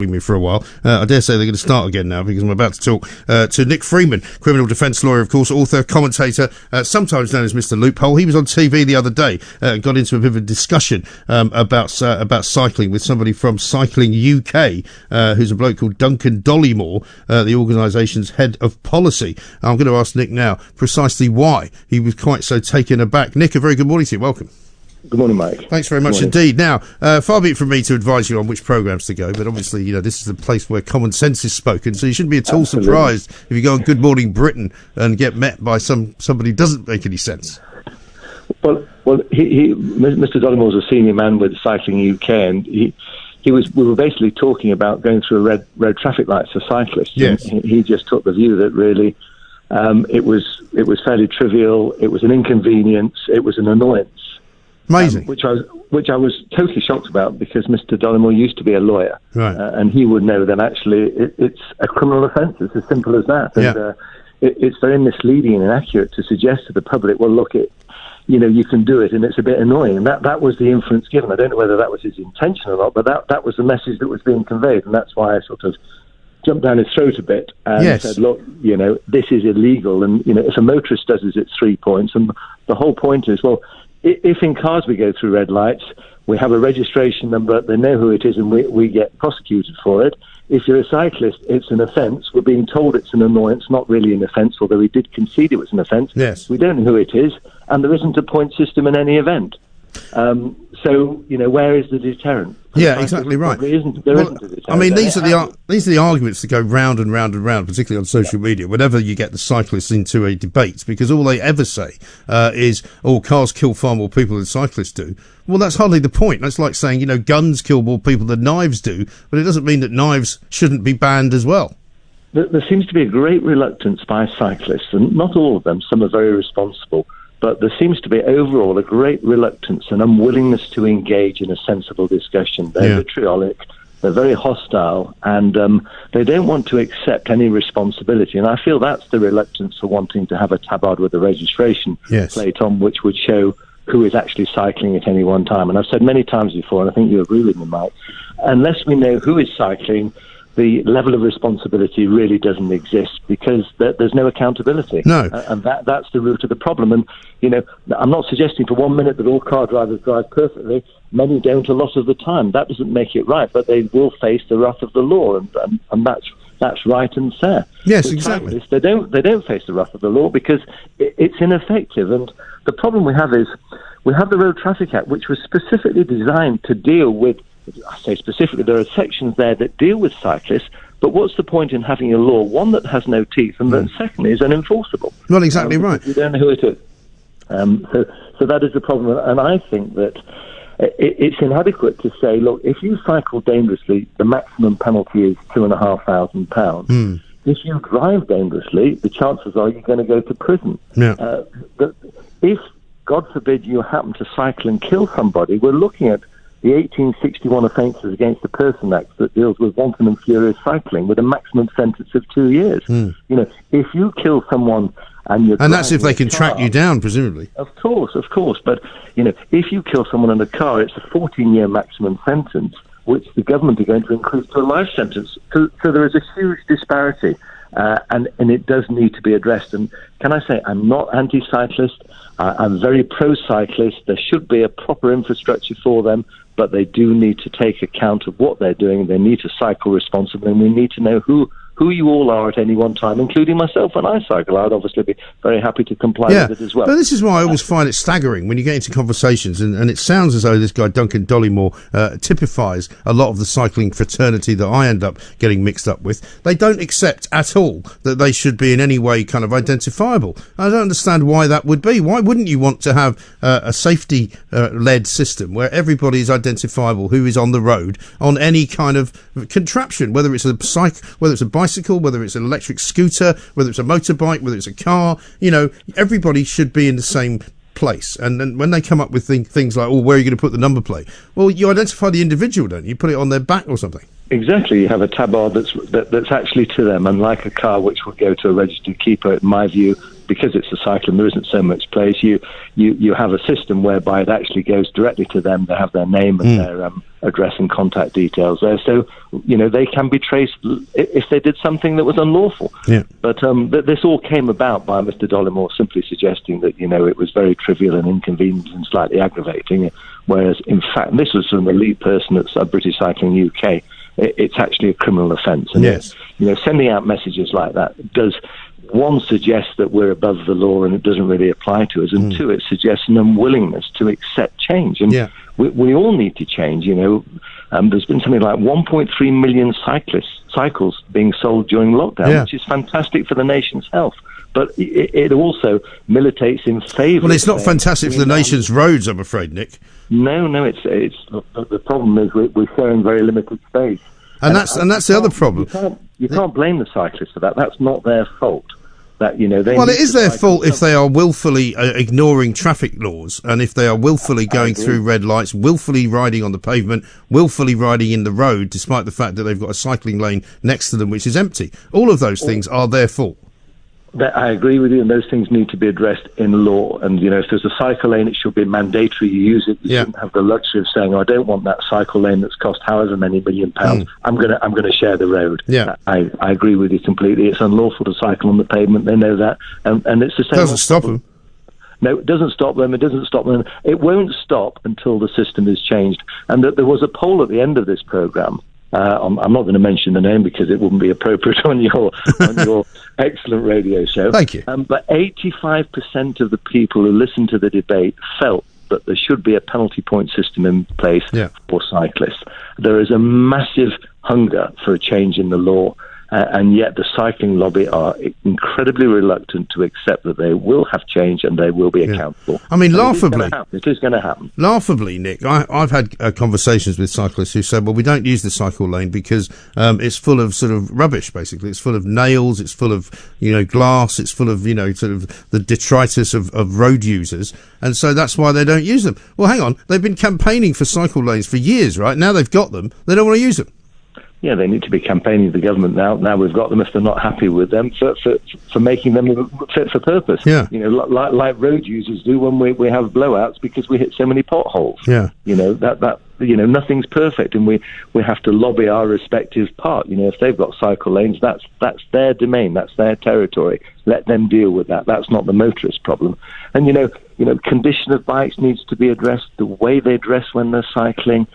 me for a while. I dare say they're going to start again now because I'm about to talk to Nick Freeman, criminal defence lawyer, of course, author, commentator, sometimes known as Mr. Loophole. He was on TV the other day and got into a bit of a discussion about cycling with somebody from Cycling UK, who's a bloke called Duncan Dollimore, the organisation's head of policy. I'm going to ask Nick now precisely why he was quite so taken aback. Nick, a very good morning to you. Welcome. Good morning, Mike. Thanks very much indeed. Now, far be it from me to advise you on which programmes to go, but obviously, you know, this is the place where common sense is spoken, so you shouldn't be at all surprised if you go on Good Morning Britain and get met by somebody who doesn't make any sense. Well, Mr. Dollimore was a senior man with Cycling UK, and we were basically talking about going through red traffic lights for cyclists. Yes. And he just took the view that really it was fairly trivial, it was an inconvenience, it was an annoyance. Amazing. Which I was totally shocked about, because Mr. Dollimore used to be a lawyer, right. And he would know that actually it's a criminal offence. It's as simple as that. And it's very misleading and inaccurate to suggest to the public, well, look, you can do it, and it's a bit annoying. That was the inference given. I don't know whether that was his intention or not, but that was the message that was being conveyed, and that's why I sort of jumped down his throat a bit and said, look, this is illegal, and if a motorist does it, it's 3 points, and the whole point is, well, if in cars we go through red lights, we have a registration number, they know who it is, and we get prosecuted for it. If you're a cyclist, it's an offence. We're being told it's an annoyance, not really an offence, although we did concede it was an offence. Yes. We don't know who it is, and there isn't a point system in any event. So, where is the deterrent? Yeah, exactly right. There isn't a deterrent. I mean, these are the arguments that go round and round and round, particularly on social media, whenever you get the cyclists into a debate, because all they ever say is, cars kill far more people than cyclists do. Well, that's hardly the point. That's like saying, guns kill more people than knives do, but it doesn't mean that knives shouldn't be banned as well. There seems to be a great reluctance by cyclists, and not all of them, some are very responsible, but there seems to be overall a great reluctance and unwillingness to engage in a sensible discussion. They're vitriolic, they're very hostile, and they don't want to accept any responsibility. And I feel that's the reluctance for wanting to have a tabard with a registration plate on, which would show who is actually cycling at any one time. And I've said many times before, and I think you agree with me, Mike, unless we know who is cycling, the level of responsibility really doesn't exist, because there's no accountability. No. And that's the root of the problem. And, I'm not suggesting for 1 minute that all car drivers drive perfectly. Many don't a lot of the time. That doesn't make it right, but they will face the wrath of the law, and that's right and fair. Yes, With exactly. They don't face the wrath of the law because it's ineffective. And the problem we have is we have the Road Traffic Act, which was specifically designed to deal with, I say specifically, there are sections there that deal with cyclists, but what's the point in having a law, one, that has no teeth, and then secondly is unenforceable? Not exactly right. You don't know who it is. So that is the problem, and I think that it's inadequate to say, look, if you cycle dangerously, the maximum penalty is £2,500. If you drive dangerously, the chances are you're going to go to prison. Yeah. But if, God forbid, you happen to cycle and kill somebody, we're looking at the 1861 Offences Against the Person Act that deals with wanton and furious cycling with a maximum sentence of 2 years. If you kill someone and that's if they can track you down, presumably. Of course. But, if you kill someone in a car, it's a 14-year maximum sentence, which the government are going to increase to a life sentence. So there is a huge disparity, and it does need to be addressed. And can I say, I'm not anti-cyclist. I'm very pro-cyclist. There should be a proper infrastructure for them, but they do need to take account of what they're doing. They need to cycle responsibly, and we need to know who you all are at any one time, including myself when I cycle. I'd obviously be very happy to comply with it as well. But this is why I always find it staggering when you get into conversations, and it sounds as though this guy Duncan Dollimore typifies a lot of the cycling fraternity that I end up getting mixed up with. They don't accept at all that they should be in any way kind of identifiable. I don't understand why that would be. Why wouldn't you want to have a safety-led system where everybody is identifiable who is on the road on any kind of contraption, whether it's a bicycle, whether it's an electric scooter, whether it's a motorbike, whether it's a car? Everybody should be in the same place. And then when they come up with things like, where are you going to put the number plate? Well, you identify the individual, don't you? You put it on their back or something. Exactly. You have a tabard that's actually to them, unlike a car which will go to a registered keeper, in my view, because it's a cycle and there isn't so much place. You have a system whereby it actually goes directly to them. They have their name and their address and contact details there. So, they can be traced if they did something that was unlawful. Yeah. But this all came about by Mr. Dollimore simply suggesting that, it was very trivial and inconvenient and slightly aggravating, whereas, in fact, this was from a lead person at British Cycling UK. It's actually a criminal offence. And, yes. Sending out messages like that does, one, suggest that we're above the law and it doesn't really apply to us, and two, it suggests an unwillingness to accept change. And we all need to change. There's been something like 1.3 million cycles being sold during lockdown, which is fantastic for the nation's health. But it also militates in favour. Well, it's not fantastic for the nation's roads, I'm afraid, Nick. No, it's the problem is we're sharing very limited space, and that's the other problem. You can't blame the cyclists for that. That's not their fault. It is their fault if they are willfully ignoring traffic laws, and if they are willfully going through red lights, willfully riding on the pavement, willfully riding in the road, despite the fact that they've got a cycling lane next to them which is empty. All of those things are their fault. I agree with you, and those things need to be addressed in law. And if there's a cycle lane, it should be mandatory you use it. You shouldn't have the luxury of saying, "I don't want that cycle lane that's cost however many £1 million. I'm gonna share the road." Yeah, I agree with you completely. It's unlawful to cycle on the pavement. They know that, and it's the same. Doesn't stop them. No, it doesn't stop them. It doesn't stop them. It won't stop until the system is changed. And that there was a poll at the end of this programme. I'm not going to mention the name because it wouldn't be appropriate on your excellent radio show. Thank you. But 85% of the people who listened to the debate felt that there should be a penalty point system in place for cyclists. There is a massive hunger for a change in the law. And yet the cycling lobby are incredibly reluctant to accept that they will have change and they will be accountable. I mean, laughably. It is going to happen. Laughably, Nick, I've had conversations with cyclists who said, well, we don't use the cycle lane because it's full of sort of rubbish, basically. It's full of nails, it's full of, glass, it's full of, sort of the detritus of road users. And so that's why they don't use them. Well, hang on. They've been campaigning for cycle lanes for years, right? Now they've got them. They don't want to use them. Yeah, they need to be campaigning the government now. Now we've got them if they're not happy with them for making them fit for purpose. Yeah. Like road users do when we have blowouts because we hit so many potholes. Yeah. Nothing's perfect, and we have to lobby our respective part. If they've got cycle lanes, that's their domain, that's their territory. Let them deal with that. That's not the motorist problem. And condition of bikes needs to be addressed. The way they dress when they're cycling.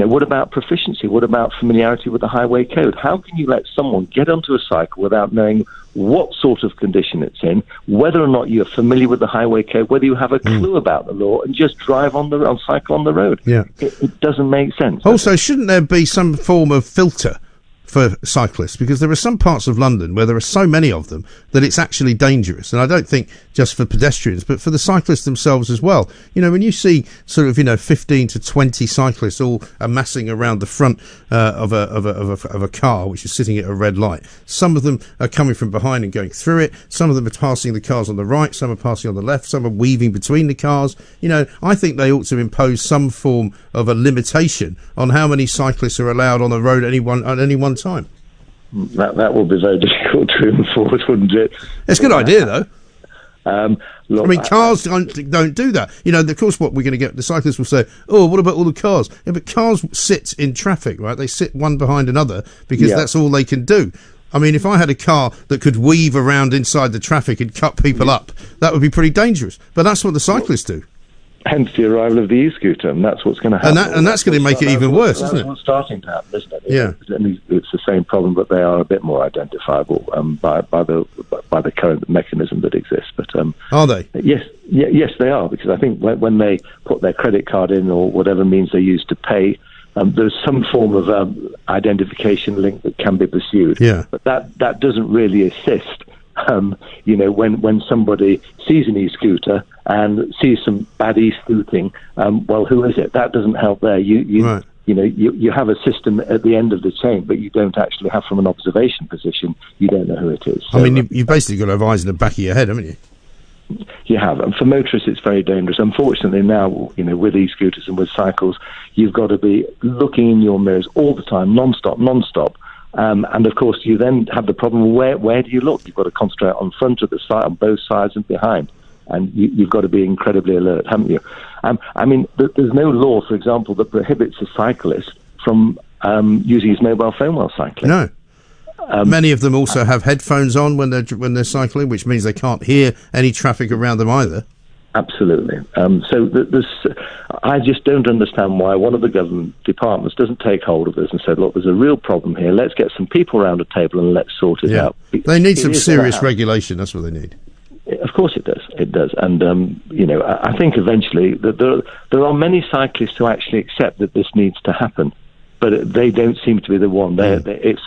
What about proficiency? What about familiarity with the highway code? How can you let someone get onto a cycle without knowing what sort of condition it's in, whether or not you're familiar with the highway code, whether you have a clue about the law, and just drive on cycle on the road? Yeah, it doesn't make sense. Also, shouldn't there be some form of filter for cyclists, because there are some parts of London where there are so many of them that it's actually dangerous, and I don't think just for pedestrians but for the cyclists themselves as well. When you see sort of 15 to 20 cyclists all amassing around the front of a car which is sitting at a red light, some of them are coming from behind and going through it, some of them are passing the cars on the right, some are passing on the left, some are weaving between the cars. I think they ought to impose some form of a limitation on how many cyclists are allowed on the road at any one time. That will be very difficult to enforce, wouldn't it? It's a good idea, though. Cars don't do that. Of course, what we're going to get, the cyclists will say, oh, what about all the cars? Yeah, but cars sit in traffic, right? They sit one behind another because that's all they can do. I mean, if I had a car that could weave around inside the traffic and cut people up, that would be pretty dangerous. But that's what the cyclists do. Hence the arrival of the e-scooter, and that's what's going to happen. And that's going to make it even worse, isn't it? That's what's starting to happen, isn't it? Yeah. It's the same problem, but they are a bit more identifiable by the current mechanism that exists. But are they? Yes, they are, because I think when they put their credit card in or whatever means they use to pay, there's some form of identification link that can be pursued. Yeah. But that doesn't really assist. When somebody sees an e-scooter and sees some bad e-scooting, well, who is it? That doesn't help there. You have a system at the end of the chain, but you don't actually have, from an observation position, you don't know who it is. So, I mean, you've basically got to have eyes in the back of your head, haven't you? You have. And for motorists, it's very dangerous. Unfortunately, now, you know, with e-scooters and with cycles, you've got to be looking in your mirrors all the time, non-stop. And of course, you then have the problem, where do you look? You've got to concentrate on front of the side, on both sides and behind. And you've got to be incredibly alert, haven't you? I mean, there's no law, for example, that prohibits a cyclist from using his mobile phone while cycling. No. Many of them also have headphones on when they're cycling, which means they can't hear any traffic around them either. Absolutely. I just don't understand why one of the government departments doesn't take hold of this and say, look, there's a real problem here. Let's get some people around a table and let's sort it out. They need some serious regulation. That's what they need. Of course it does. It does. And, you know, I think eventually that there are many cyclists who actually accept that this needs to happen, but they don't seem to be the one. It's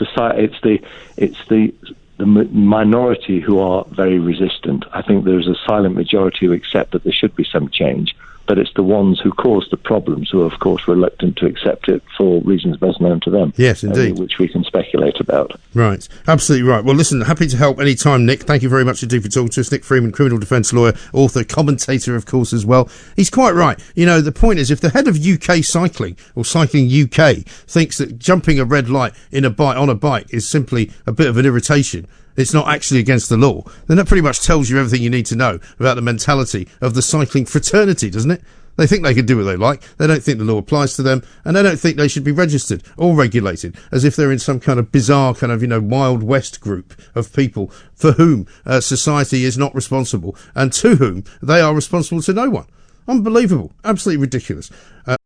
the minority who are very resistant. I think there's a silent majority who accept that there should be some change, but it's the ones who cause the problems who are, of course, reluctant to accept it for reasons best known to them. Yes, indeed. Which we can speculate about. Right. Absolutely right. Well, listen, happy to help any time, Nick. Thank you very much indeed for talking to us. Nick Freeman, criminal defence lawyer, author, commentator, of course, as well. He's quite right. You know, the point is, if the head of UK Cycling, or Cycling UK, thinks that jumping a red light on a bike is simply a bit of an irritation, it's not actually against the law, then that pretty much tells you everything you need to know about the mentality of the cycling fraternity, doesn't it? They think they can do what they like. They don't think the law applies to them, and they don't think they should be registered or regulated, as if they're in some kind of bizarre kind of, you know, Wild West group of people for whom society is not responsible, and to whom they are responsible to no one. Unbelievable. Absolutely ridiculous.